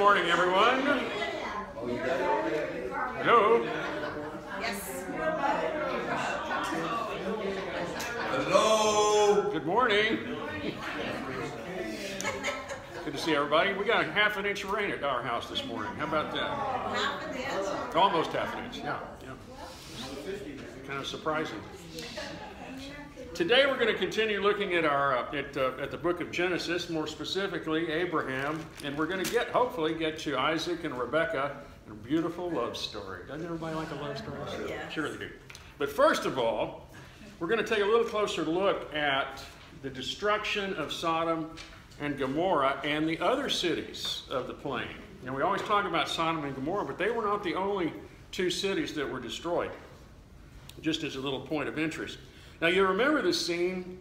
morning, everyone. Hello. Yes. Hello. Good morning. Good to see everybody. We got a half an inch of rain at our house this morning. How about that? Half an inch. Almost half an inch, yeah. Kind of surprising. Today we're going to continue looking at our at the book of Genesis, more specifically Abraham, and we're going to hopefully get to Isaac and Rebekah, and a beautiful love story. Doesn't everybody like a love story? Sure, Yes. sure they do. But first of all, we're going to take a little closer look at the destruction of Sodom and Gomorrah and the other cities of the plain. And we always talk about Sodom and Gomorrah, but they were not the only two cities that were destroyed. Just as a little point of interest. Now you remember the scene.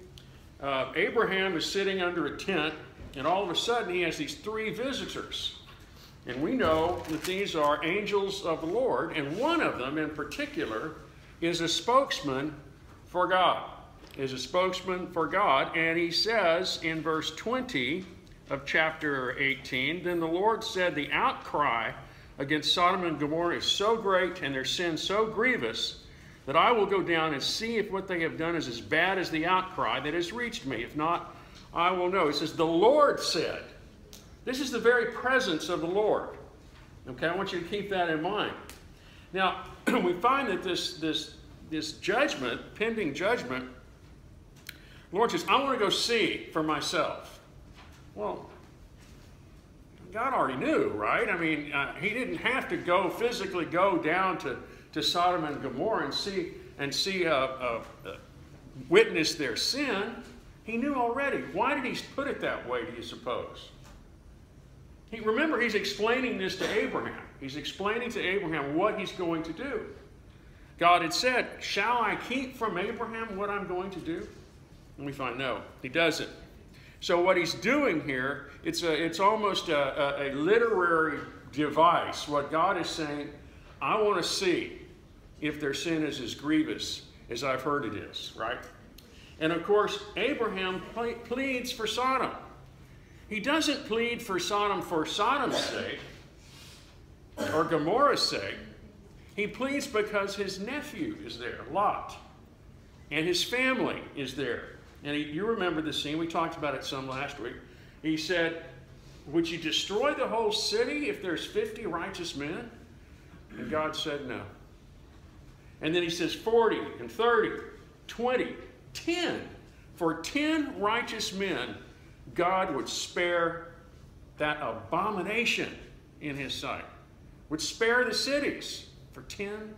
Abraham is sitting under a tent, and all of a sudden he has these three visitors. And we know that these are angels of the Lord, and one of them in particular is a spokesman for God. Is a spokesman for God, and he says in verse 20 of chapter 18, "Then the Lord said, the outcry against Sodom and Gomorrah is so great and their sin so grievous that I will go down and see if what they have done is as bad as the outcry that has reached me. If not, I will know." It says, the Lord said. This is the very presence of the Lord. Okay, I want you to keep that in mind. Now, we find that this judgment, pending judgment, the Lord says, I want to go see for myself. Well, God already knew, right? I mean, he didn't have to physically go down to Sodom and Gomorrah and witness their sin. He knew already. Why did he put it that way, do you suppose? Remember, he's explaining this to Abraham. He's explaining to Abraham what he's going to do. God had said, shall I keep from Abraham what I'm going to do? And we find no, he doesn't. So what he's doing here, it's almost a literary device. What God is saying, I want to see if their sin is as grievous as I've heard it is, right? And of course, Abraham pleads for Sodom. He doesn't plead for Sodom's sake or Gomorrah's sake. He pleads because his nephew is there, Lot, and his family is there. And you remember the scene, we talked about it some last week. He said, would you destroy the whole city if there's 50 righteous men? And God said no. And then he says 40 and 30, 20, 10. For 10 righteous men, God would spare that abomination in his sight. Would spare the cities for 10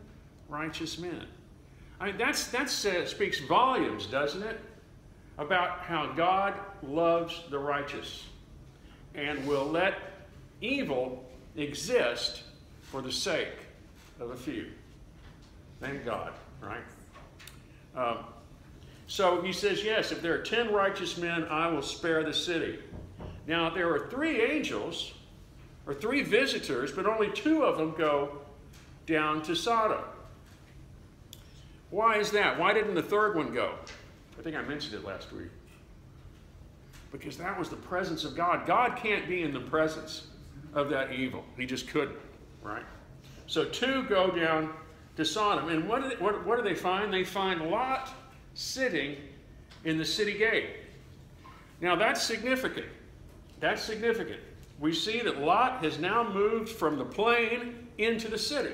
righteous men. I mean, that speaks volumes, doesn't it? About how God loves the righteous and will let evil exist for the sake of a few. Thank God, right? So he says, yes, if there are 10 righteous men, I will spare the city. Now, there are 3 angels, or 3 visitors, but only 2 of them go down to Sodom. Why is that? Why didn't the 3rd one go? I think I mentioned it last week. Because that was the presence of God. God can't be in the presence of that evil. He just couldn't, right? So 2 go down to Sodom. And what do they find? They find Lot sitting in the city gate. Now that's significant. That's significant. We see that Lot has now moved from the plain into the city.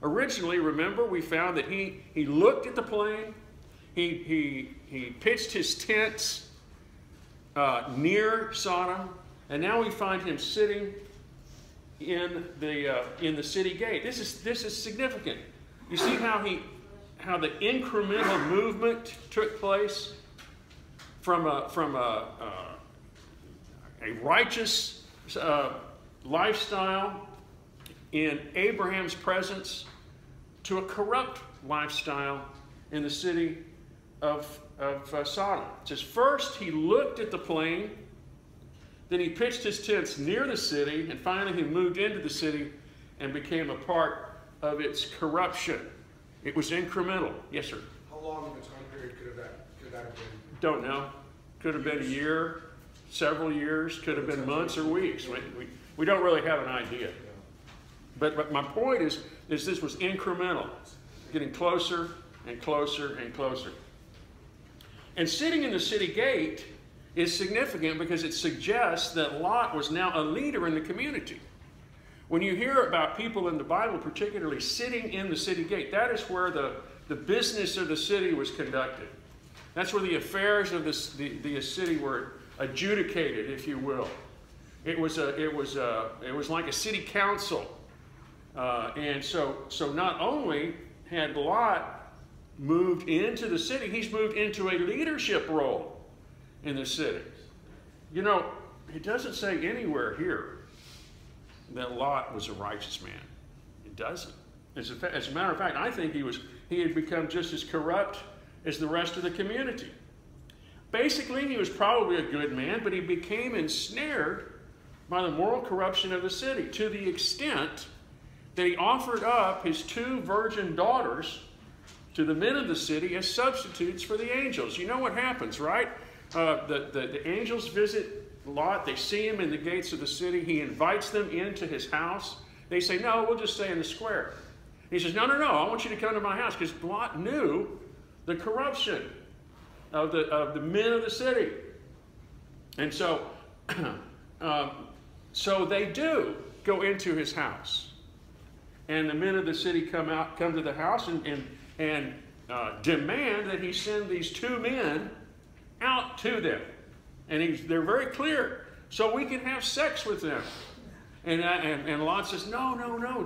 Originally, remember, we found that he looked at the plain. He pitched his tents near Sodom, and now we find him sitting in the city gate. This is significant. You see how the incremental movement took place from a righteous lifestyle in Abraham's presence to a corrupt lifestyle in the city of Sodom. It says first he looked at the plain, then he pitched his tents near the city, and finally he moved into the city and became a part of its corruption. It was incremental. Yes, sir? How long of a time period could that have been? Don't know. Could have been a year. several years, could have been months or weeks. We don't really have an idea. But my point is this was incremental, getting closer and closer and closer. And sitting in the city gate is significant because it suggests that Lot was now a leader in the community. When you hear about people in the Bible, particularly sitting in the city gate, that is where the business of the city was conducted. That's where the affairs of the city were adjudicated, if you will. It was like a city council. And so not only had Lot moved into the city, he's moved into a leadership role in the city. You know, it doesn't say anywhere here that Lot was a righteous man. It doesn't. As a matter of fact, I think he had become just as corrupt as the rest of the community. Basically, he was probably a good man, but he became ensnared by the moral corruption of the city to the extent that he offered up his 2 virgin daughters to the men of the city as substitutes for the angels. You know what happens, right? The angels visit Lot. They see him in the gates of the city. He invites them into his house. They say, no, we'll just stay in the square. He says, no, I want you to come to my house, because Lot knew the corruption of the men of the city. And so, so they do go into his house. And the men of the city come to the house and demand that he send these 2 men out to them. And they're very clear, so we can have sex with them. And Lot says, no,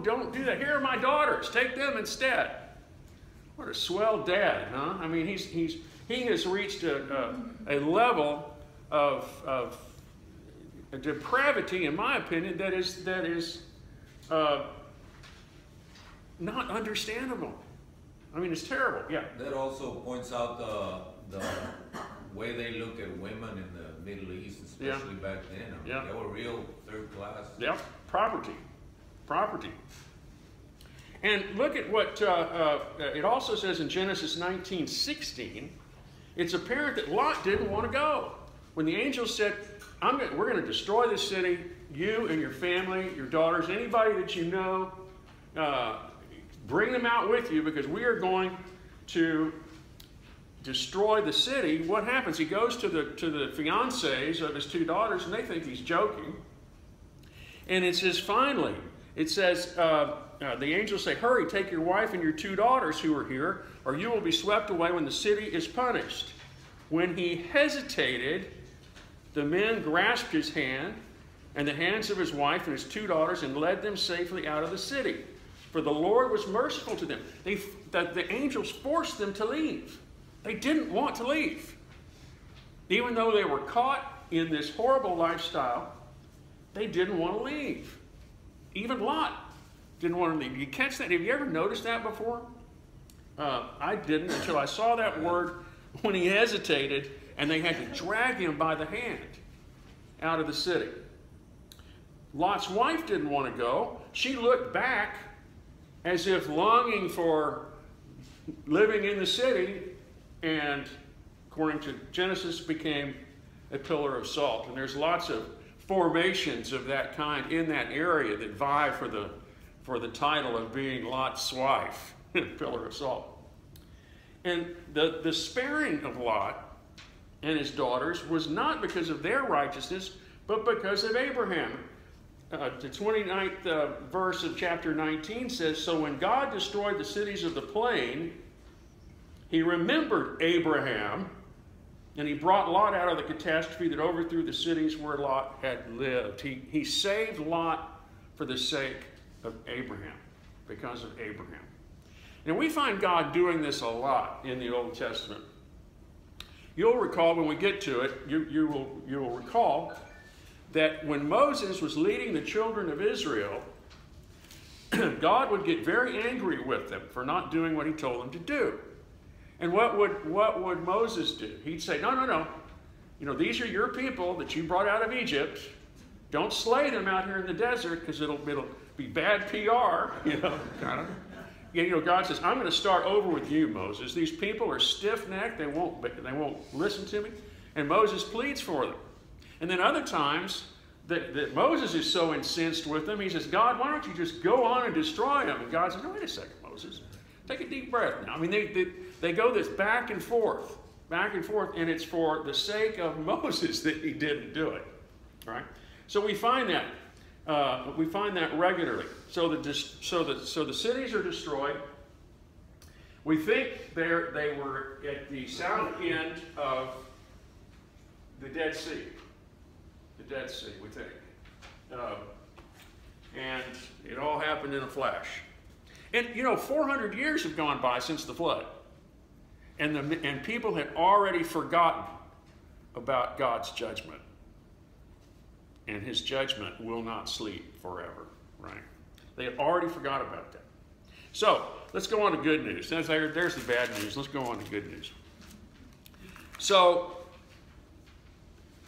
don't do that. Here are my daughters. Take them instead. What a swell dad, huh? I mean, he has reached a level of depravity, in my opinion, that is not understandable. I mean, it's terrible. Yeah. That also points out the way they look at women in the Middle East, especially back then. I mean, they were real third class. Yeah, property. And look at what it also says in Genesis 19:16. It's apparent that Lot didn't want to go. When the angel said, we're going to destroy this city, you and your family, your daughters, anybody that you know, bring them out with you, because we are going to destroy the city. What happens? He goes to the fiancés of his 2 daughters, and they think he's joking. And it says, finally, it says, the angels say, hurry, take your wife and your 2 daughters who are here, or you will be swept away when the city is punished. When he hesitated, the men grasped his hand and the hands of his wife and his 2 daughters and led them safely out of the city. For the Lord was merciful to them. The angels forced them to leave. They didn't want to leave. Even though they were caught in this horrible lifestyle, they didn't want to leave. Even Lot didn't want to leave. You catch that? Have you ever noticed that before? I didn't until I saw that word when he hesitated and they had to drag him by the hand out of the city. Lot's wife didn't want to go. She looked back as if longing for living in the city, and according to Genesis, became a pillar of salt. And there's lots of formations of that kind in that area that vie for the title of being Lot's wife, pillar of salt. And the sparing of Lot and his daughters was not because of their righteousness, but because of Abraham. The 29th verse of chapter 19 says, so when God destroyed the cities of the plain, he remembered Abraham, and he brought Lot out of the catastrophe that overthrew the cities where Lot had lived. He saved Lot for the sake of Abraham, because of Abraham. And we find God doing this a lot in the Old Testament. You'll recall, when we get to it, you will recall that when Moses was leading the children of Israel, God would get very angry with them for not doing what he told them to do. And what would Moses do? He'd say, no. You know, these are your people that you brought out of Egypt. Don't slay them out here in the desert, because it'll be bad PR, you know, kind of. You know, God says, I'm going to start over with you, Moses. These people are stiff-necked. They won't listen to me. And Moses pleads for them. And then other times that Moses is so incensed with them, he says, God, why don't you just go on and destroy them? And God says, no, wait a second, Moses. Take a deep breath now. I mean, they go this back and forth, and it's for the sake of Moses that he didn't do it. All right? So we find that. We find that regularly. So the cities are destroyed. We think they were at the south end of the Dead Sea. The Dead Sea, we think. And it all happened in a flash. And, 400 years have gone by since the flood. And people had already forgotten about God's judgment. And his judgment will not sleep forever, right? They had already forgot about that. So, let's go on to good news. There's the bad news. Let's go on to good news. So,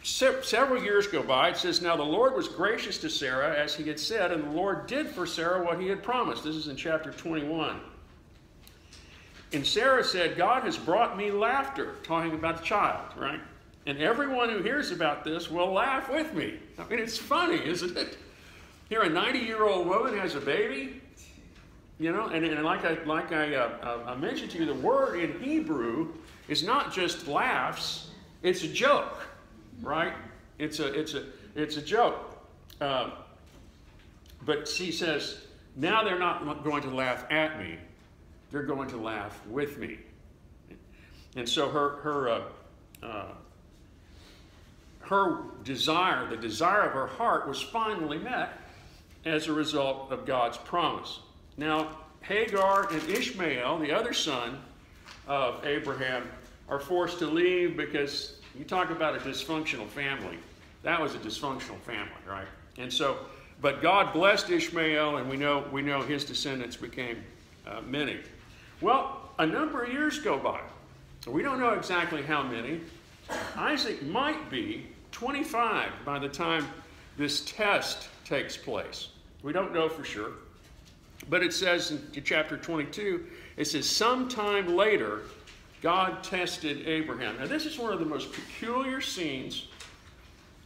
several years go by. It says, now the Lord was gracious to Sarah, as he had said, and the Lord did for Sarah what he had promised. This is in chapter 21. And Sarah said, God has brought me laughter, talking about the child, right? And everyone who hears about this will laugh with me. I mean, it's funny, isn't it? Here, a 90-year-old woman has a baby, and like I mentioned to you, the word in Hebrew is not just laughs; it's a joke, right? It's a joke. But she says, now they're not going to laugh at me; they're going to laugh with me. And so her desire, the desire of her heart, was finally met as a result of God's promise. Now, Hagar and Ishmael, the other son of Abraham, are forced to leave because you talk about a dysfunctional family. That was a dysfunctional family, right? And so, but God blessed Ishmael, and we know his descendants became many. Well, a number of years go by. We don't know exactly how many. Isaac might be 25 by the time this test takes place. We don't know for sure. But it says in chapter 22, it says, sometime later, God tested Abraham. Now, this is one of the most peculiar scenes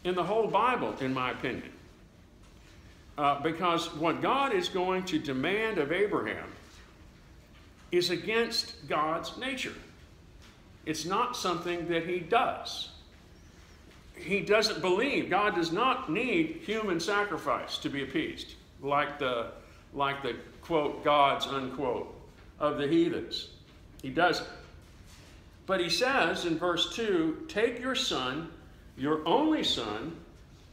in the whole Bible, in my opinion. Because what God is going to demand of Abraham is against God's nature. It's not something that he does. He doesn't believe. God does not need human sacrifice to be appeased, like the quote, gods, unquote, of the heathens. He doesn't. But he says in verse 2, take your son, your only son,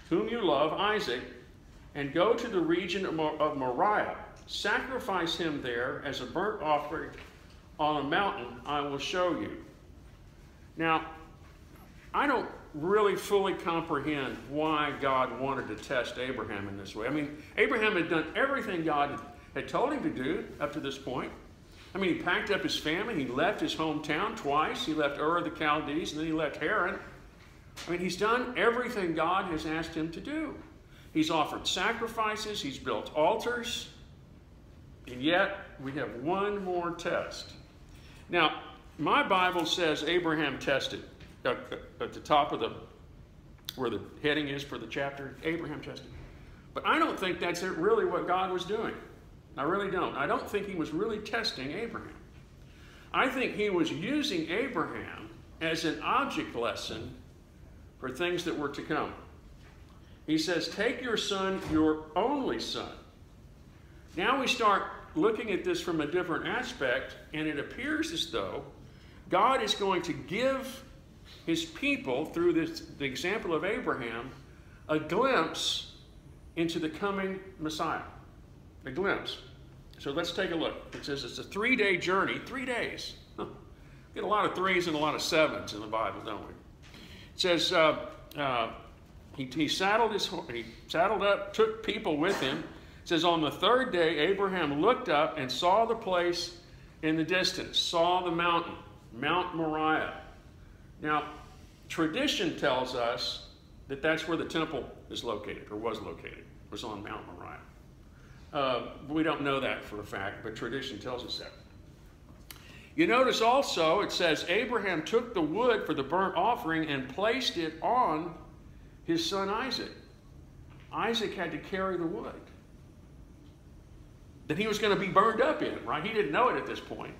whom you love, Isaac, and go to the region of Moriah. Sacrifice him there as a burnt offering on a mountain I will show you. Now, I don't really fully comprehend why God wanted to test Abraham in this way. I mean, Abraham had done everything God had told him to do up to this point. I mean, he packed up his family. He left his hometown twice. He left Ur of the Chaldees, and then he left Haran. I mean, he's done everything God has asked him to do. He's offered sacrifices. He's built altars. And yet, we have one more test. Now, my Bible says Abraham tested. At the top of where the heading is for the chapter, Abraham tested. But I don't think that's really what God was doing. I really don't. I don't think he was really testing Abraham. I think he was using Abraham as an object lesson for things that were to come. He says, take your son, your only son. Now we start looking at this from a different aspect, and it appears as though God is going to give his people, through the example of Abraham, a glimpse into the coming Messiah. A glimpse. So let's take a look. It says it's a 3-day journey. 3 days. Huh. Get a lot of 3s and a lot of 7s in the Bible, don't we? It says he saddled up, took people with him. It says on the 3rd day, Abraham looked up and saw the place in the distance, saw the mountain, Mount Moriah. Now, tradition tells us that that's where the temple is located, or was located. It was on Mount Moriah. We don't know that for a fact, but tradition tells us that. You notice also it says Abraham took the wood for the burnt offering and placed it on his son Isaac. Isaac had to carry the wood that he was going to be burned up in, right? He didn't know it at this point.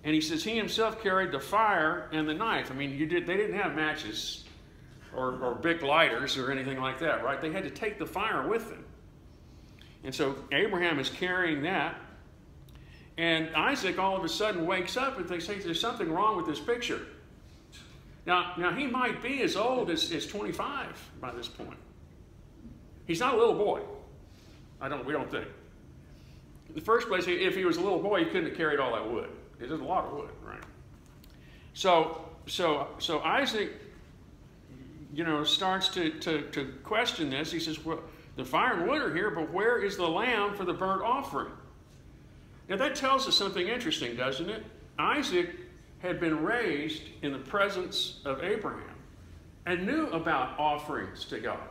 And he says he himself carried the fire and the knife. I mean, they didn't have matches or big lighters or anything like that, right? They had to take the fire with them. And so Abraham is carrying that. And Isaac all of a sudden wakes up and thinks, hey, there's something wrong with this picture. Now he might be as old as 25 by this point. He's not a little boy. We don't think. In the first place, if he was a little boy, he couldn't have carried all that wood. There's a lot of wood, right? So Isaac, starts to question this. He says, well, the fire and wood are here, but where is the lamb for the burnt offering? Now that tells us something interesting, doesn't it? Isaac had been raised in the presence of Abraham and knew about offerings to God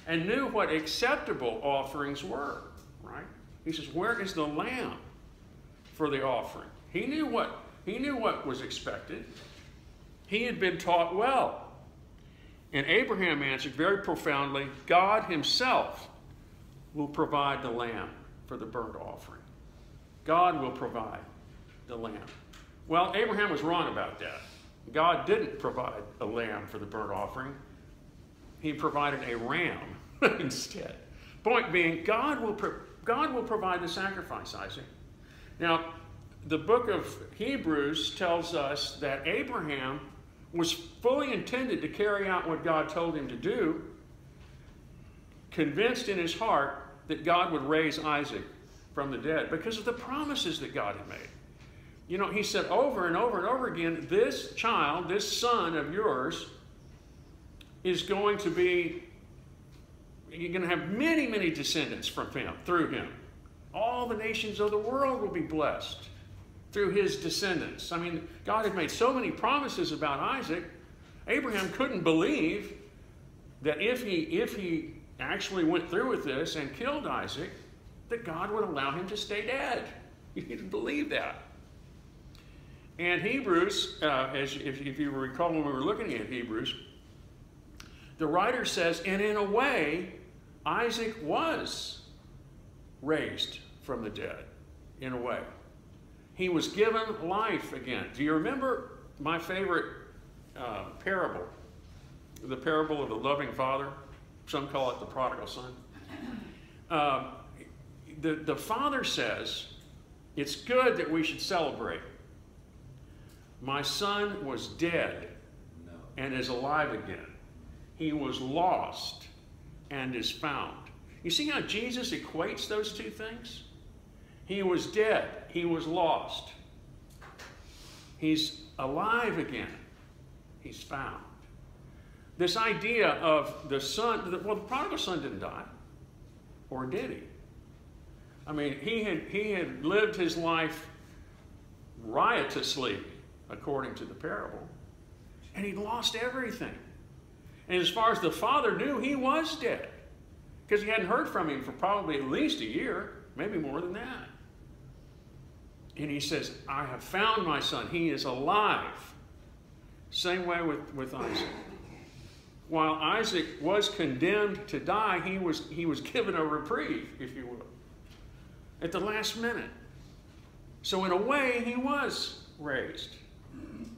and knew what acceptable offerings were, right? He says, where is the lamb for the offering? He knew what was expected. He had been taught well. And Abraham answered very profoundly, God himself will provide the lamb for the burnt offering. God will provide the lamb. Well, Abraham was wrong about that. God didn't provide a lamb for the burnt offering. He provided a ram instead. Point being, God will provide the sacrifice, Isaac. Now, the book of Hebrews tells us that Abraham was fully intended to carry out what God told him to do, convinced in his heart that God would raise Isaac from the dead because of the promises that God had made. He said over and over and over again, this child, this son of yours, is going to be, you're going to have many, many descendants from him, through him. All the nations of the world will be blessed through his descendants. I mean, God had made so many promises about Isaac. Abraham couldn't believe that if he actually went through with this and killed Isaac, that God would allow him to stay dead. He didn't believe that. And Hebrews, if you recall when we were looking at Hebrews, the writer says, and in a way, Isaac was raised from the dead, in a way. He was given life again. Do you remember my favorite parable? The parable of the loving father. Some call it the prodigal son. The father says, it's good that we should celebrate. My son was dead and is alive again. He was lost and is found. You see how Jesus equates those two things? He was dead. He was lost. He's alive again. He's found. This idea of the son, well, the prodigal son didn't die. Or did he? I mean, he had lived his life riotously, according to the parable. And he lost everything. And as far as the father knew, he was dead. Because he hadn't heard from him for probably at least a year, maybe more than that. And he says, I have found my son. He is alive. Same way with Isaac. While Isaac was condemned to die, he was given a reprieve, if you will, at the last minute. So in a way, he was raised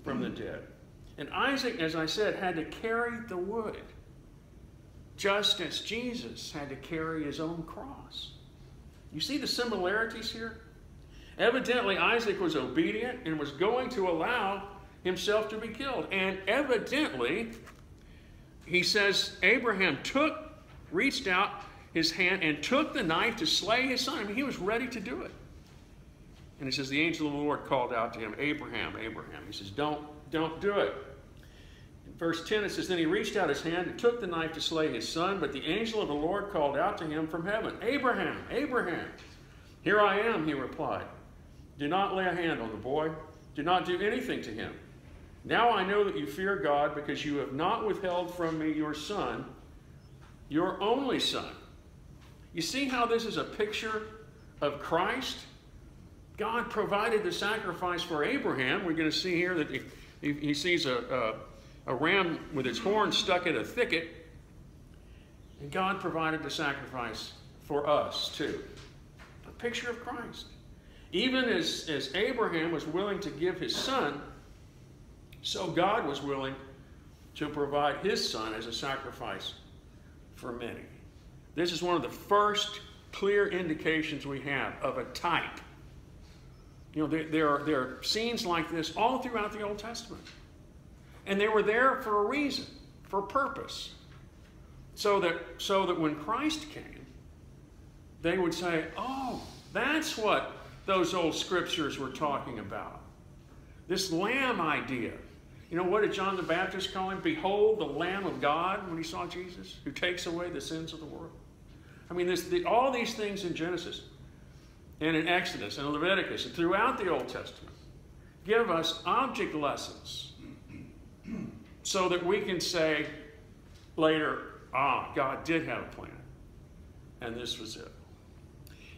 from the dead. And Isaac, as I said, had to carry the wood, just as Jesus had to carry his own cross. You see the similarities here? Evidently, Isaac was obedient and was going to allow himself to be killed. And evidently, he says, Abraham reached out his hand and took the knife to slay his son. I mean, he was ready to do it. And he says, the angel of the Lord called out to him, Abraham, Abraham. He says, don't do it. In verse 10, it says, then he reached out his hand and took the knife to slay his son, but the angel of the Lord called out to him from heaven, Abraham, Abraham. Here I am, he replied. Do not lay a hand on the boy. Do not do anything to him. Now I know that you fear God because you have not withheld from me your son, your only son. You see how this is a picture of Christ? God provided the sacrifice for Abraham. We're going to see here that he sees a ram with its horn stuck in a thicket, and God provided the sacrifice for us too. A picture of Christ. Even as Abraham was willing to give his son, so God was willing to provide his son as a sacrifice for many. This is one of the first clear indications we have of a type. You know, there are scenes like this all throughout the Old Testament. And they were there for a reason, for a purpose. So that when Christ came, they would say, oh, that's what those old scriptures were talking about. This lamb idea. You know, what did John the Baptist call him? Behold the Lamb of God, when he saw Jesus, who takes away the sins of the world. I mean, all these things in Genesis and in Exodus and Leviticus and throughout the Old Testament give us object lessons so that we can say later, God did have a plan, and this was it.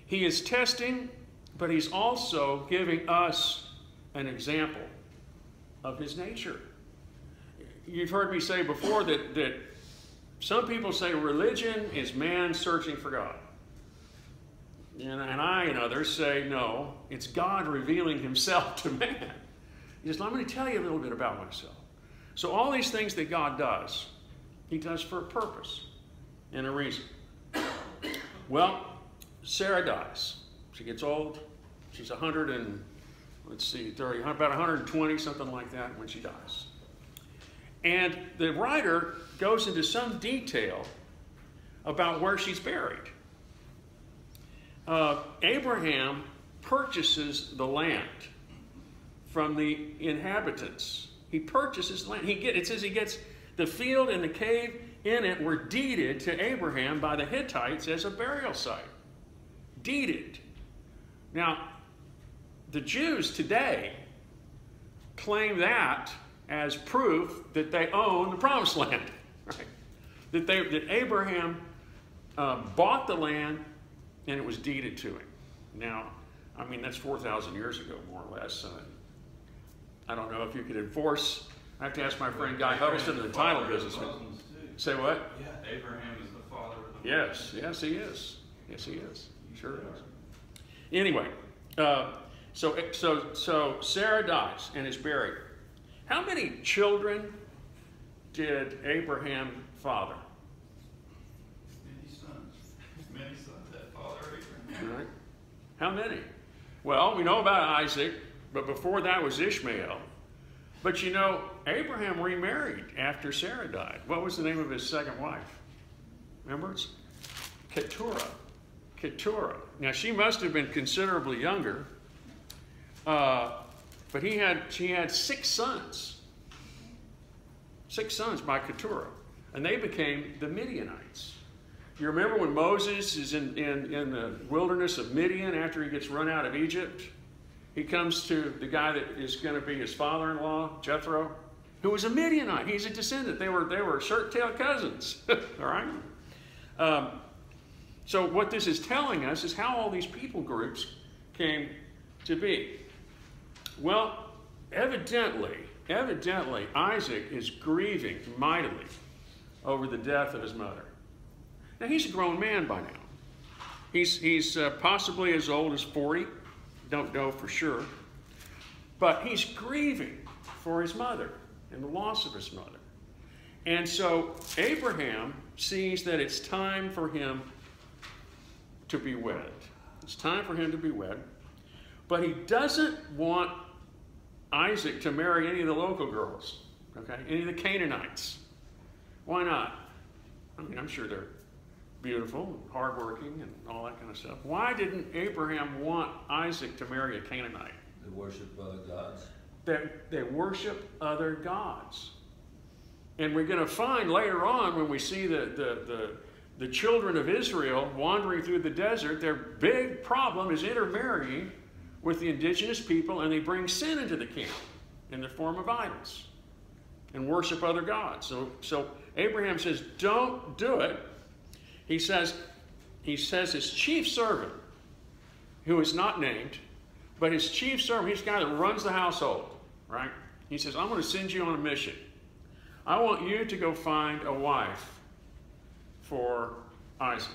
He is testing, but he's also giving us an example of his nature. You've heard me say before that some people say religion is man searching for God. And I and others say, no, it's God revealing himself to man. He says, let me tell you a little bit about myself. So all these things that God does, he does for a purpose and a reason. Well, Sarah dies. She gets old. She's 100 and, let's see, 30, about 120, something like that, when she dies. And the writer goes into some detail about where she's buried. Abraham purchases the land from the inhabitants. He purchases the land. It says he gets the field and the cave in it were deeded to Abraham by the Hittites as a burial site. Deeded. Now, the Jews today claim that as proof that they own the promised land, right? That Abraham bought the land and it was deeded to him. Now, I mean, that's 4,000 years ago, more or less. I don't know if you could enforce. I have to ask my friend Guy Huddleston in the title business. Say what? Yeah, Abraham is the father of the Yes, he is. Yes, he is. Sure is. Anyway, so Sarah dies and is buried. How many children did Abraham father? Many sons that father Abraham. Right. How many? Well, we know about Isaac, but before that was Ishmael. But you know, Abraham remarried after Sarah died. What was the name of his second wife? Remember? It's Keturah. Keturah. Now, she must have been considerably younger, but she had 6 sons. 6 sons by Keturah. And they became the Midianites. You remember when Moses is in the wilderness of Midian after he gets run out of Egypt? He comes to the guy that is going to be his father-in-law, Jethro, who was a Midianite. He's a descendant. They were shirt-tailed cousins. All right? So what this is telling us is how all these people groups came to be. Well, evidently, Isaac is grieving mightily over the death of his mother. Now, he's a grown man by now. He's possibly as old as 40. Don't know for sure. But he's grieving for his mother and the loss of his mother. And so Abraham sees that it's time for him to be wed. It's time for him to be wed. But he doesn't want Isaac to marry any of the local girls, okay? Any of the Canaanites. Why not? I mean, I'm sure they're beautiful, hardworking, and all that kind of stuff. Why didn't Abraham want Isaac to marry a Canaanite? They worship other gods. They worship other gods. And we're going to find later on when we see the children of Israel wandering through the desert, their big problem is intermarrying with the indigenous people, and they bring sin into the camp in the form of idols and worship other gods. So Abraham says, don't do it. He says his chief servant, who is not named, but his chief servant, he's the guy that runs the household, right? He says, I'm going to send you on a mission. I want you to go find a wife for Isaac.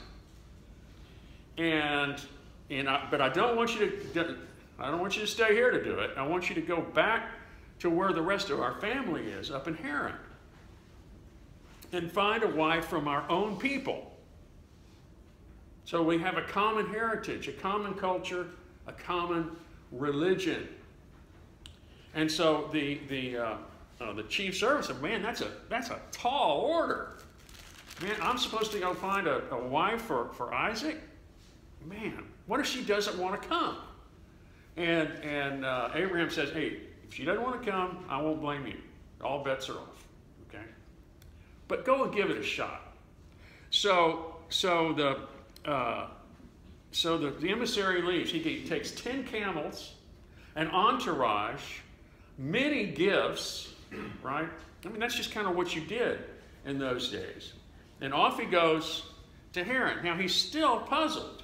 But I don't want you to stay here to do it. I want you to go back to where the rest of our family is, up in Haran, and find a wife from our own people. So we have a common heritage, a common culture, a common religion. And so the chief servant said, man, that's a tall order. Man, I'm supposed to go find a wife for Isaac? Man, what if she doesn't want to come? And Abraham says, hey, if she doesn't want to come, I won't blame you. All bets are off. Okay? But go and give it a shot. So the emissary leaves. He takes 10 camels, an entourage, many gifts, right? I mean, that's just kind of what you did in those days. And off he goes to Haran. Now, he's still puzzled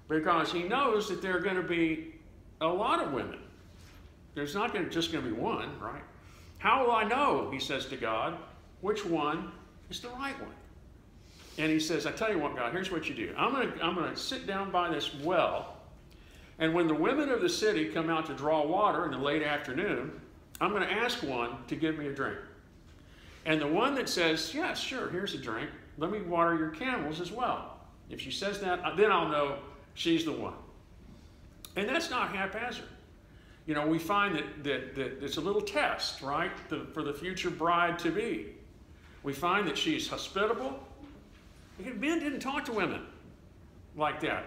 because he knows that there are going to be a lot of women. There's not just going to be one, right? How will I know, he says to God, which one is the right one? And he says, I tell you what, God, here's what you do. I'm going to sit down by this well, and when the women of the city come out to draw water in the late afternoon, I'm going to ask one to give me a drink. And the one that says, yeah, sure, here's a drink, let me water your camels as well. If she says that, then I'll know she's the one. And that's not haphazard. You know, we find that it's a little test, right, for the future bride-to-be. We find that she's hospitable. Men didn't talk to women like that.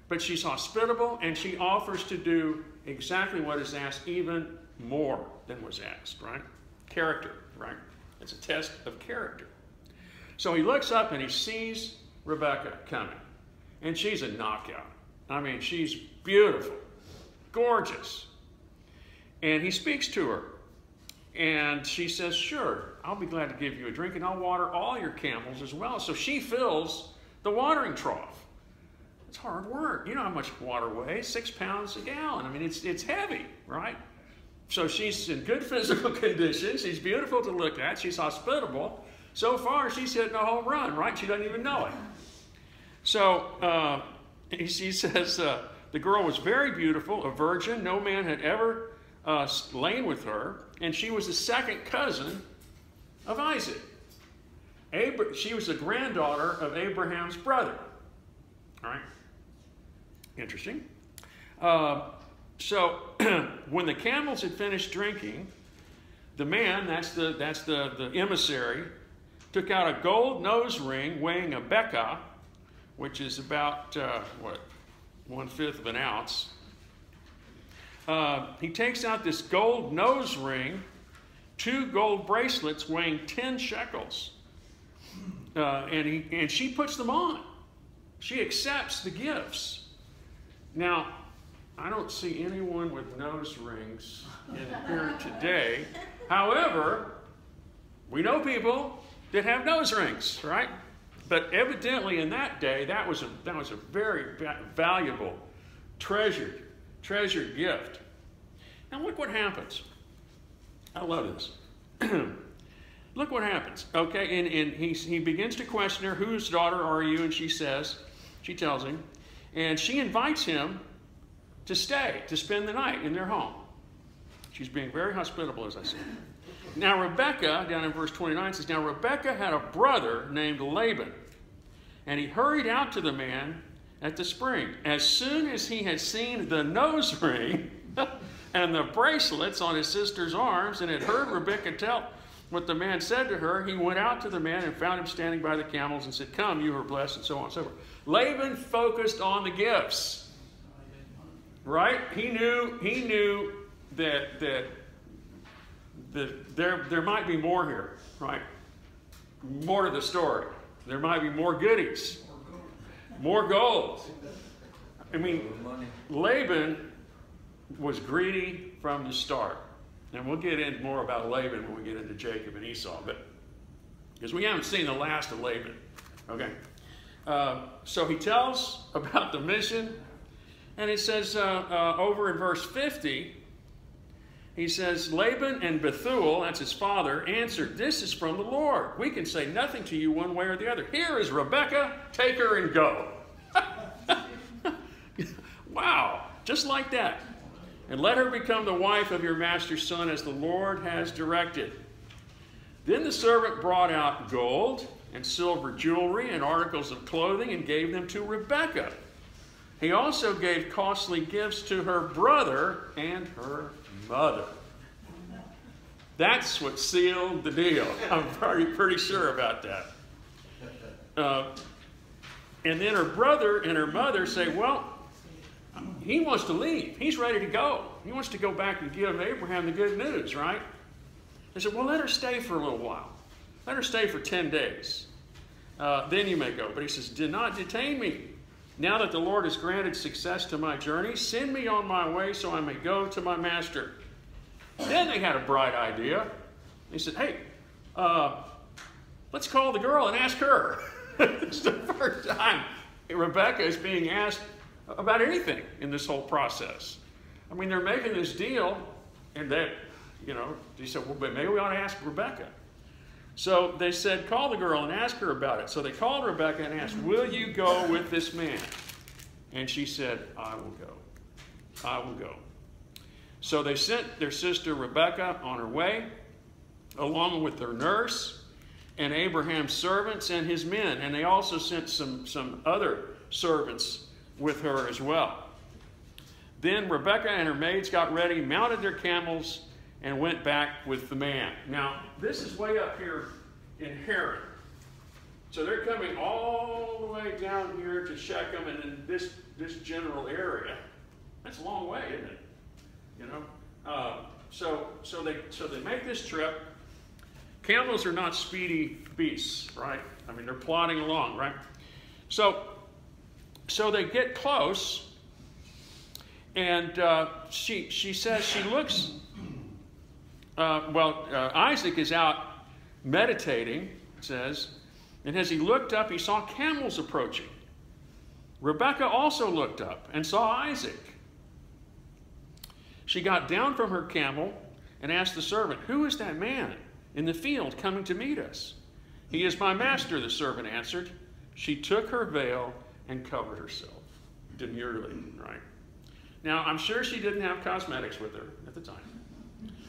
But she's hospitable, and she offers to do exactly what is asked, even more than was asked, right? Character, right? It's a test of character. So he looks up, and he sees Rebecca coming. And she's a knockout. I mean, she's beautiful, gorgeous. And he speaks to her. And she says, sure, I'll be glad to give you a drink, and I'll water all your camels as well. So she fills the watering trough. It's hard work. You know how much water weighs? 6 pounds a gallon. I mean, it's heavy, right? So she's in good physical condition. She's beautiful to look at. She's hospitable. So far, she's hitting a home run, right? She doesn't even know it. So she says, the girl was very beautiful, a virgin. No man had ever lain with her. And she was the second cousin of Isaac. She was the granddaughter of Abraham's brother. All right? Interesting. So when the camels had finished drinking, the man, that's the emissary, took out a gold nose ring weighing a bekah, which is about, 1/5 of an ounce. He takes out this gold nose ring, 2 gold bracelets weighing 10 shekels. And she puts them on. She accepts the gifts. Now, I don't see anyone with nose rings in here today. However, we know people that have nose rings, right? But evidently in that day, that was a very valuable, treasured gift. Now look what happens. I love this. Look what happens. Okay, and he begins to question her, whose daughter are you? And she tells him, and she invites him to stay, to spend the night in their home. She's being very hospitable, as I said. Now Rebekah, down in verse 29, says, now Rebekah had a brother named Laban, and he hurried out to the man at the spring. As soon as he had seen the nose ring and the bracelets on his sister's arms, and had heard Rebekah tell what the man said to her, he went out to the man and found him standing by the camels and said, come, you are blessed, and so on and so forth. Laban focused on the gifts, right? He knew that there might be more here, right? More to the story. There might be more goodies, more gold. I mean, Laban was greedy from the start. And we'll get into more about Laban when we get into Jacob and Esau, but because we haven't seen the last of Laban. Okay. So he tells about the mission, and it says over in verse 50, he says, Laban and Bethuel, that's his father, answered, "This is from the Lord. We can say nothing to you one way or the other. Here is Rebekah, take her and go." Wow, just like that. "And let her become the wife of your master's son as the Lord has directed." Then the servant brought out gold and silver jewelry and articles of clothing and gave them to Rebekah. He also gave costly gifts to her brother and her mother. That's what sealed the deal. I'm pretty sure about that. And then her brother and her mother say, "Well, he wants to leave. He's ready to go. He wants to go back and give Abraham the good news, right?" They said, "Well, let her stay for a little while. Let her stay for 10 days. Then you may go." But he says, "Do not detain me. Now that the Lord has granted success to my journey, send me on my way so I may go to my master." Then they had a bright idea. They said, "Hey, let's call the girl and ask her." It's the first time Rebekah is being asked about anything in this whole process. I mean, they're making this deal, and they said, "Well, but maybe we ought to ask Rebekah." So they said, "Call the girl and ask her about it." So they called Rebekah and asked, "Will you go with this man?" And she said, "I will go. I will go." So they sent their sister Rebekah on her way, along with their nurse and Abraham's servants and his men. And they also sent some other servants with her as well. Then Rebekah and her maids got ready, mounted their camels, and went back with the man. Now, this is way up here in Haran. So they're coming all the way down here to Shechem and in this general area. That's a long way, isn't it? You know? So they make this trip. Camels are not speedy beasts, right? I mean, they're plodding along, right? So they get close, and she says she looks. Isaac is out meditating, it says, and as he looked up, he saw camels approaching. Rebekah also looked up and saw Isaac. She got down from her camel and asked the servant, "Who is that man in the field coming to meet us?" "He is my master," the servant answered. She took her veil and covered herself demurely, right? Now, I'm sure she didn't have cosmetics with her at the time.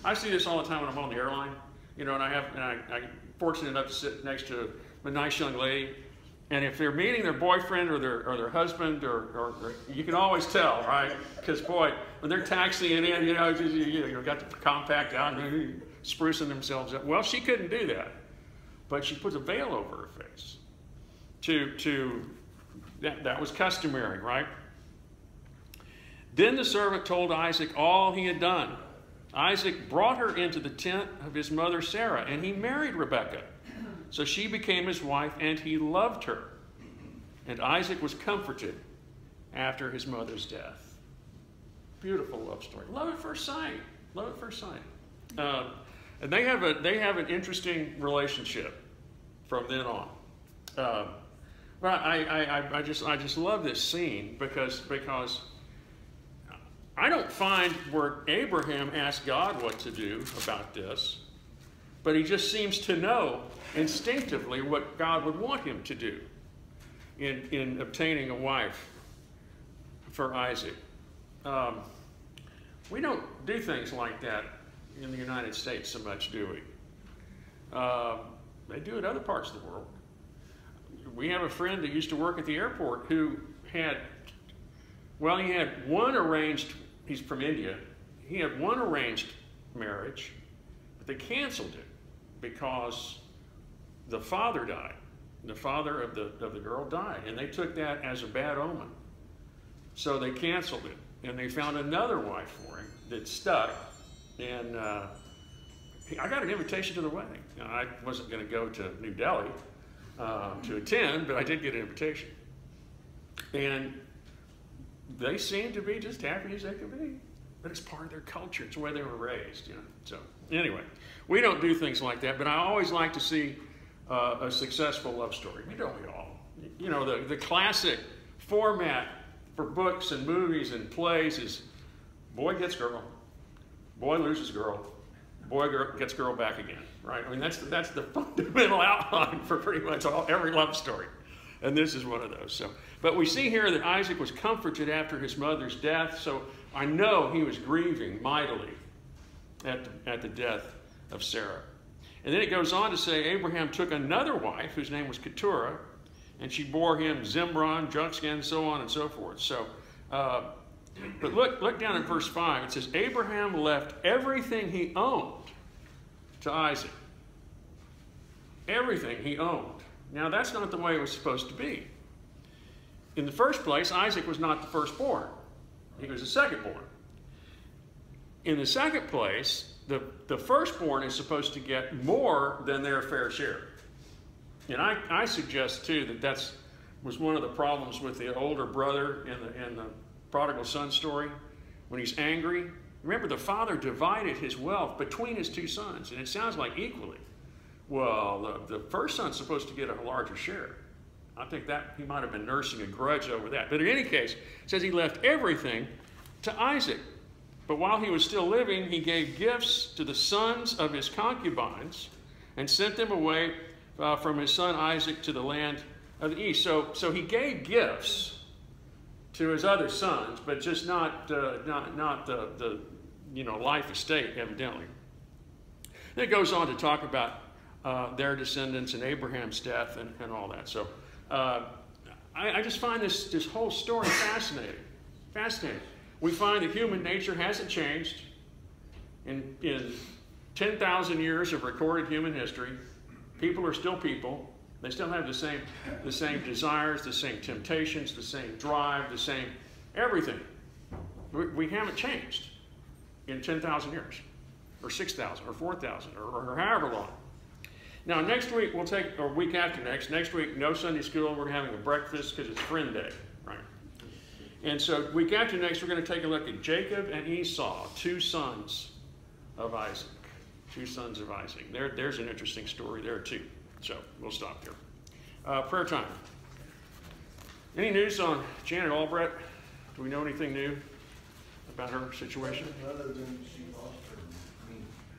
I see this all the time when I'm on the airline, and I'm fortunate enough to sit next to a nice young lady, and if they're meeting their boyfriend or their husband, or you can always tell, right? Because boy, when they're taxiing in, you got the compact out and sprucing themselves up. Well, she couldn't do that, but she put a veil over her face. That was customary, right? Then the servant told Isaac all he had done. Isaac brought her into the tent of his mother Sarah, and he married Rebekah. So she became his wife, and he loved her. And Isaac was comforted after his mother's death. Beautiful love story. Love at first sight. Love at first sight. And they have an interesting relationship from then on. But I just love this scene because I don't find where Abraham asked God what to do about this, but he just seems to know instinctively what God would want him to do in obtaining a wife for Isaac. We don't do things like that in the United States so much, do we? They do it in other parts of the world. We have a friend that used to work at the airport who had one arranged. He's from India. He had one arranged marriage, but they canceled it because the father died. The father of the girl died, and they took that as a bad omen. So they canceled it, and they found another wife for him that stuck. And I got an invitation to the wedding. Now, I wasn't going to go to New Delhi to attend, but I did get an invitation. And they seem to be just happy as they can be. But it's part of their culture. It's the way they were raised, So anyway, we don't do things like that, but I always like to see a successful love story. Don't we all? The classic format for books and movies and plays is boy gets girl, Boy loses girl. Boy gets girl back again, right? I mean, that's the fundamental outline for pretty much every love story. And this is one of those. So, but we see here that Isaac was comforted after his mother's death. So I know he was grieving mightily at the death of Sarah. And then it goes on to say Abraham took another wife whose name was Keturah, and she bore him Zimron, Jokshan, so on and so forth. So, but look down at verse 5. It says, Abraham left everything he owned to Isaac. Everything he owned. Now, that's not the way it was supposed to be. In the first place, Isaac was not the firstborn. He was the secondborn. In the second place, the firstborn is supposed to get more than their fair share. And I suggest, too, that was one of the problems with the older brother in the prodigal son story. When he's angry, remember the father divided his wealth between his two sons, and it sounds like equally. Well, the first son's supposed to get a larger share. I think that he might have been nursing a grudge over that. But in any case, it says he left everything to Isaac. But while he was still living, he gave gifts to the sons of his concubines and sent them away from his son Isaac to the land of the east. So he gave gifts to his other sons, but just not the life estate, evidently. Then it goes on to talk about their descendants and Abraham's death and all that. So I just find this whole story fascinating. Fascinating. We find that human nature hasn't changed in 10,000 years of recorded human history. People are still people. They still have the same desires, the same temptations, the same drive, the same everything. We haven't changed in 10,000 years, or 6,000, or 4,000, or however long. Now, next week, or week after next week, no Sunday school. We're having a breakfast because it's Friend Day, right? And so week after next, we're going to take a look at Jacob and Esau, two sons of Isaac. Two sons of Isaac. There's an interesting story there, too. So we'll stop here. Prayer time. Any news on Janet Albrecht? Do we know anything new about her situation? Other than she lost her,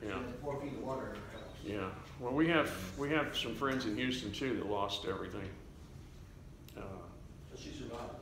she had 4 feet of water in her house. Yeah. Well, we have some friends in Houston too that lost everything. But she survived.